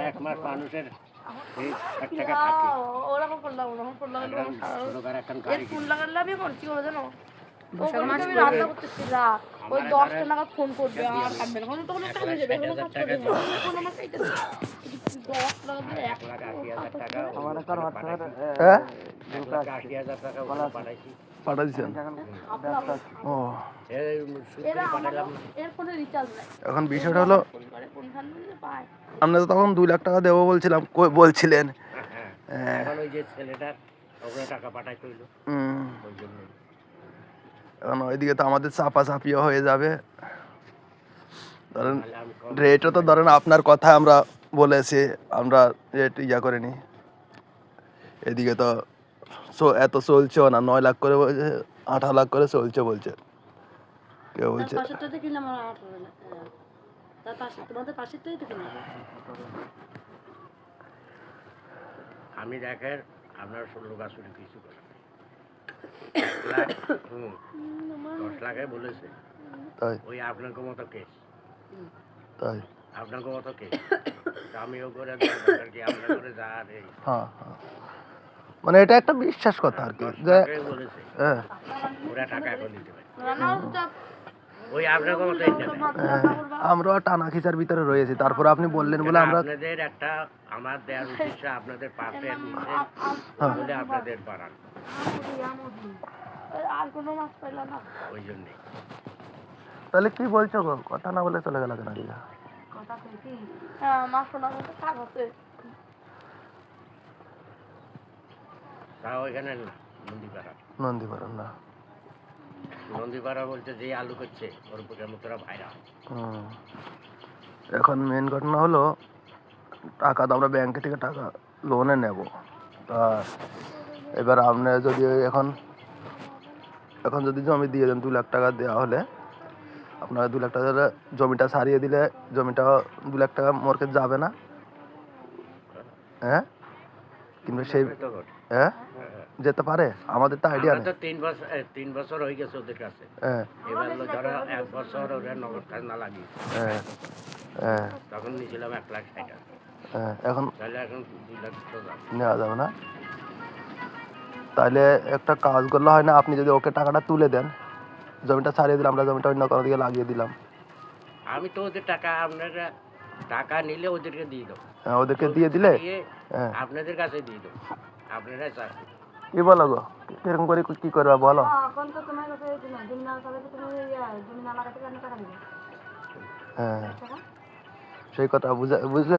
এক মাস মানুষের এই 60 টাকা থাকে ওরকম করলাম ফোন লাগালে আমি করছি বলে জানো আমি রান্না করতেছি রাত ওই 10টা নাগাদ ফোন করবে আর কাটবে না তখন একটা হয়ে যাবে এখন কাজ করবে এখন আমার কাইতে 10 লাগালে 1,80,000 টাকা আমার কার হোয়াটসঅ্যাপ হ্যাঁ 1,80,000 টাকা পাঠাইছি পাঠাইছেন ও এই সুন্দর পাঠালাম এর ফোনে রিচার্জ নাই এখন বিষয়টা হলো ফোন করে কোনখান থেকে পায় আমরা তো তখন 2 লাখ টাকা দেবো বলছিলাম বলছিলেন হ্যাঁ এখন ওই যে ছেলেটার ওগুলো টাকা পাঠাইতে হইলো ওই জন্য এখন ওইদিকে তো আমাদের চাপাচাপিও হয়ে যাবে ধরেন রেটও তো ধরেন আপনার কথা আমরা বলেছি আমরা রেট ইয়া করিনি এদিকে তো এত চলছেও না 9 লাখ করে বলছে 18 লাখ করে চলছে বলছে কেউ বলছে পাশেরটাতে কিনলাম আমার 18 লাখ তার পাশে তোমাদের পাশেরটাই তো কিনলাম আমি দেখেন আপনার 16 গাছ চুরি কিছু করে 10 লাখে বলেছে তাই ওই আপনাকে মতো কেস তাই আপনাকে মতো কেস আমিও করে কি আমরা করে যা রে হ্যাঁ হ্যাঁ মানে এটা একটা বিশ্বাস কথা আর কি যে বলেছে হ্যাঁ ওরা টাকা এখন দিতে পারে রান্না তো ওই আপনাকে মতো আমরা টানা খিচার ভিতরে রয়েছি তারপর আপনি বললেন বলে আমরা আপনাদের একটা আমার দেওয়ার উদ্দেশ্য আপনাদের পাশে নিচে বলে আপনাদের বাড়ান আর কোনো মাছ পাইল না ওই জন্যে তাহলে কি বলছো গো কথা না বলে চলে গেল কেন কথা কইছি মাছ শোনা মতো কাজ আছে তাও এখানে না নন্দীপাড়া নন্দীপাড়া না নন্দীপাড়া বলতে যে আলু করছে ওর উপরে মতরা ভাইরা এখন মেন ঘটনা হলো টাকা তো আমরা ব্যাংক থেকে টাকা লোনে নেব তা এবার আপনি যদি এখন যদি জমি দিয়ে দেন 2 লাখ টাকা দেওয়া হলে আপনারা 2 লাখ টাকা জমিটা ছাড়িয়ে দিলে জমিটা 2 লাখ টাকা মোরকে যাবে না হ্যাঁ কিন্তু সেই হ্যাঁ যেতে পারে আমাদের তো আইডিয়া নেই 3 বছর হয়ে গেছে ওদের কাছে হ্যাঁ এবার ধরো 1 বছর ওরা নগদ খাজনা লাগিয়ে হ্যাঁ হ্যাঁ তখন নিয়েছিলাম 1,60,000 টাকা হ্যাঁ এখন তাহলে এখন 2 লাখ টাকা নেওয়া যাবে না তাহলে একটা কাজ করলে হয় না আপনি যদি ওকে টাকাটা তুলে দেন জমিটা ছাড়িয়ে দিলাম আমরা জমিটা অন্য কোনো দিকে লাগিয়ে দিলাম আমি তো ওদের টাকা আপনারা টাকা নিলে ওদেরকে দিয়ে দেবো হ্যাঁ ওদেরকে দিয়ে দিলে হ্যাঁ আপনাদের কাছে দিয়ে দেবো আপনারা চান কি বলো গো এরকম করে কি করবা বলো এখন তো তোমার কাছে জমি না চাইলে তো তুমি জমি না লাগাতে টাকা দিবে হ্যাঁ সেই কথা বুঝলে